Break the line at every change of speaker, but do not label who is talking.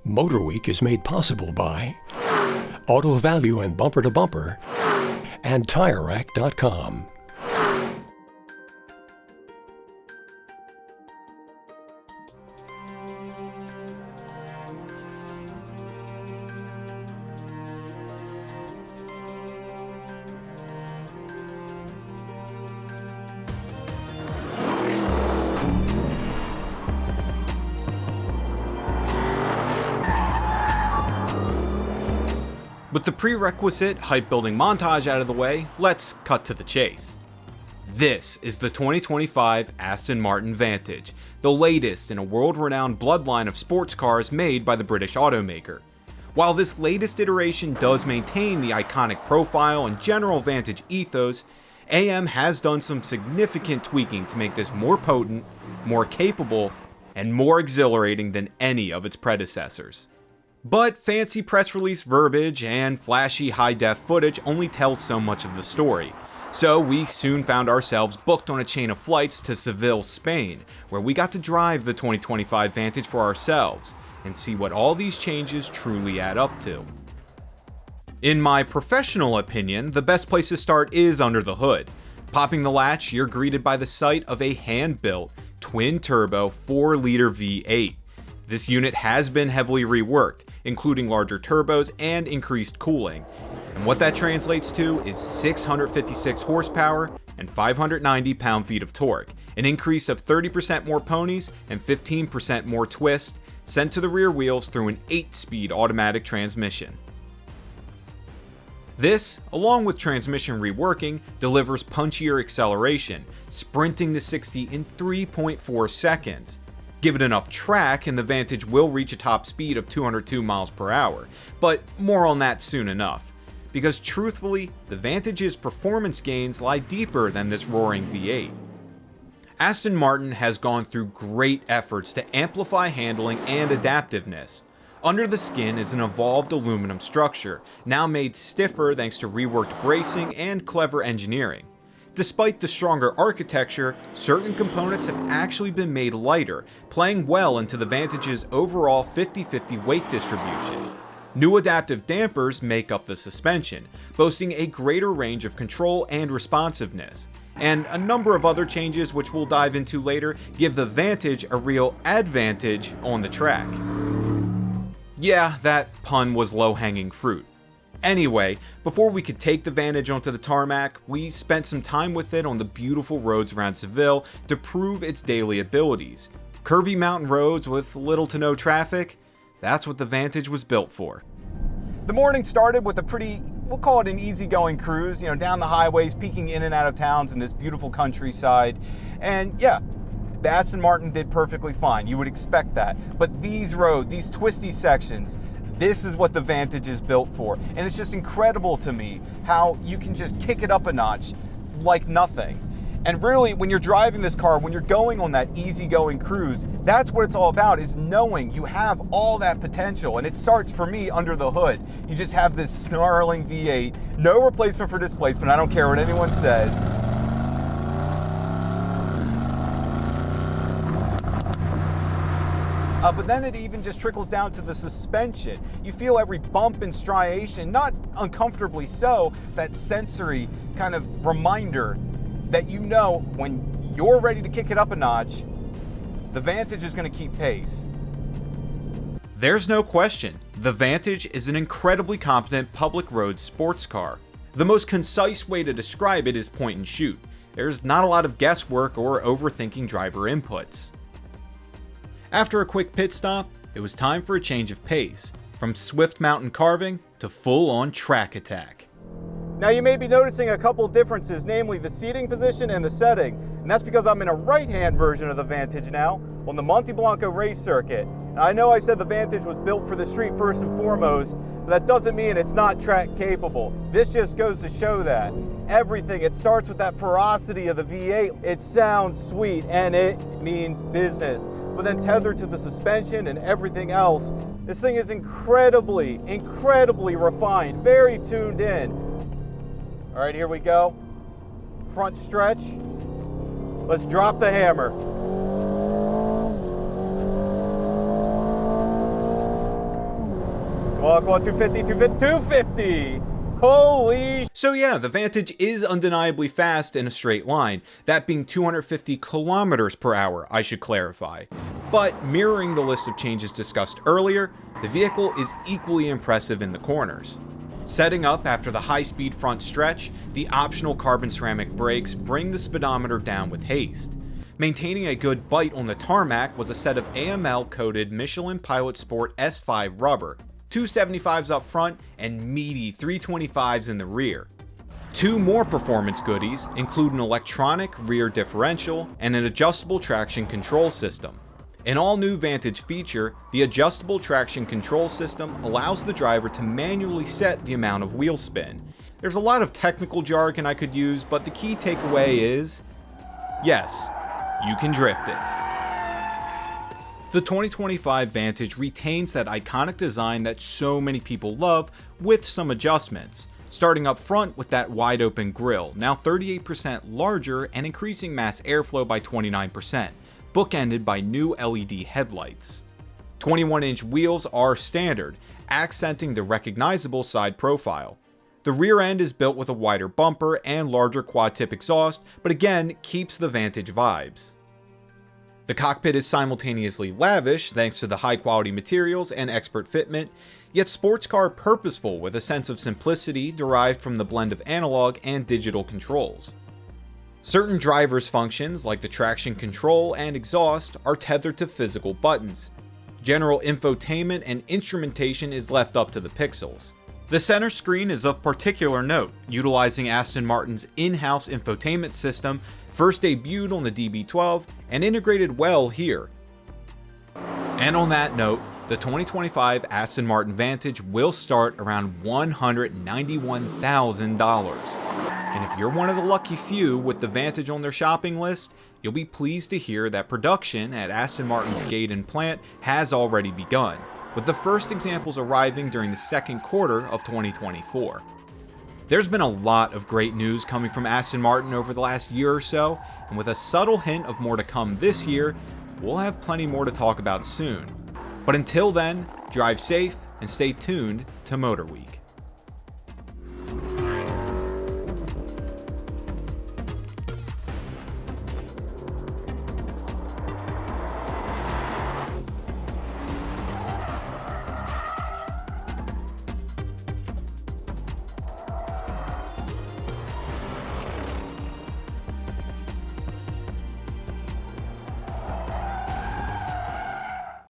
MotorWeek is made possible by Auto Value and Bumper to Bumper and TireRack.com.
With the prerequisite hype-building montage out of the way, let's cut to the chase. This is the 2025 Aston Martin Vantage, the latest in a world-renowned bloodline of sports cars made by the British automaker. While this latest iteration does maintain the iconic profile and general Vantage ethos, AM has done some significant tweaking to make this more potent, more capable, and more exhilarating than any of its predecessors. But fancy press release verbiage and flashy high-def footage only tell so much of the story, so we soon found ourselves booked on a chain of flights to Seville, Spain, where we got to drive the 2025 Vantage for ourselves and see what all these changes truly add up to. In my professional opinion, the best place to start is under the hood. Popping the latch, you're greeted by the sight of a hand-built, twin-turbo 4-liter V8. This unit has been heavily reworked, including larger turbos and increased cooling. And what that translates to is 656 horsepower and 590 pound-feet of torque, an increase of 30% more ponies and 15% more twist, sent to the rear wheels through an 8-speed automatic transmission. This, along with transmission reworking, delivers punchier acceleration, sprinting to 60 in 3.4 seconds. Give it enough track and the Vantage will reach a top speed of 202 miles per hour, but more on that soon enough. Because truthfully, the Vantage's performance gains lie deeper than this roaring V8. Aston Martin has gone through great efforts to amplify handling and adaptiveness. Under the skin is an evolved aluminum structure, now made stiffer thanks to reworked bracing and clever engineering. Despite the stronger architecture, certain components have actually been made lighter, playing well into the Vantage's overall 50-50 weight distribution. New adaptive dampers make up the suspension, boasting a greater range of control and responsiveness. And a number of other changes which we'll dive into later give the Vantage a real advantage on the track. Yeah, that pun was low-hanging fruit. Anyway, before we could take the Vantage onto the tarmac, we spent some time with it on the beautiful roads around Seville to prove its daily abilities. Curvy mountain roads with little to no traffic, that's what the Vantage was built for.
The morning started with a pretty, we'll call it an easygoing cruise, down the highways, peeking in and out of towns in this beautiful countryside. And yeah, the Aston Martin did perfectly fine. You would expect that. But these roads, these twisty sections, this is what the Vantage is built for. And it's just incredible to me how you can just kick it up a notch like nothing. And really, when you're driving this car, when you're going on that easygoing cruise, that's what it's all about, is knowing you have all that potential. And it starts for me under the hood. You just have this snarling V8, no replacement for displacement. I don't care what anyone says. But then it even just trickles down to the suspension. You feel every bump and striation, not uncomfortably so. It's that sensory kind of reminder that you know when you're ready to kick it up a notch, the Vantage is going to keep pace.
There's no question, the Vantage is an incredibly competent public road sports car. The most concise way to describe it is point and shoot. There's not a lot of guesswork or overthinking driver inputs. After a quick pit stop, it was time for a change of pace, from swift mountain carving to full-on track attack.
Now you may be noticing a couple differences, namely the seating position and the setting. And that's because I'm in a right-hand version of the Vantage now, on the Monte Blanco race circuit. And I know I said the Vantage was built for the street first and foremost, but that doesn't mean it's not track capable. This just goes to show that. Everything, it starts with that ferocity of the V8. It sounds sweet and it means business. But then tethered to the suspension and everything else, this thing is incredibly refined, very tuned in. All right, here we go. Front stretch. Let's drop the hammer. buck. 250, 250. Holy sh!
So yeah, the Vantage is undeniably fast in a straight line, that being 250 kilometers per hour, I should clarify. But mirroring the list of changes discussed earlier, the vehicle is equally impressive in the corners. Setting up after the high-speed front stretch, the optional carbon ceramic brakes bring the speedometer down with haste. Maintaining a good bite on the tarmac was a set of AML-coated Michelin Pilot Sport S5 rubber, 275s up front and meaty 325s in the rear. Two more performance goodies include an electronic rear differential and an adjustable traction control system. An all-new Vantage feature, the adjustable traction control system allows the driver to manually set the amount of wheel spin. There's a lot of technical jargon I could use, but the key takeaway is, yes, you can drift it. The 2025 Vantage retains that iconic design that so many people love with some adjustments, starting up front with that wide open grille, now 38% larger and increasing mass airflow by 29%, bookended by new LED headlights. 21-inch wheels are standard, accenting the recognizable side profile. The rear end is built with a wider bumper and larger quad-tip exhaust, but again keeps the Vantage vibes. The cockpit is simultaneously lavish thanks to the high-quality materials and expert fitment, yet sports car purposeful with a sense of simplicity derived from the blend of analog and digital controls. Certain driver's functions like the traction control and exhaust are tethered to physical buttons. General infotainment and instrumentation is left up to the pixels. The center screen is of particular note, utilizing Aston Martin's in-house infotainment system, first debuted on the DB12 and integrated well here. And on that note, the 2025 Aston Martin Vantage will start around $191,000. And if you're one of the lucky few with the Vantage on their shopping list, you'll be pleased to hear that production at Aston Martin's Gaydon plant has already begun, with the first examples arriving during the second quarter of 2024. There's been a lot of great news coming from Aston Martin over the last year or so, and with a subtle hint of more to come this year, we'll have plenty more to talk about soon. But until then, drive safe and stay tuned to MotorWeek.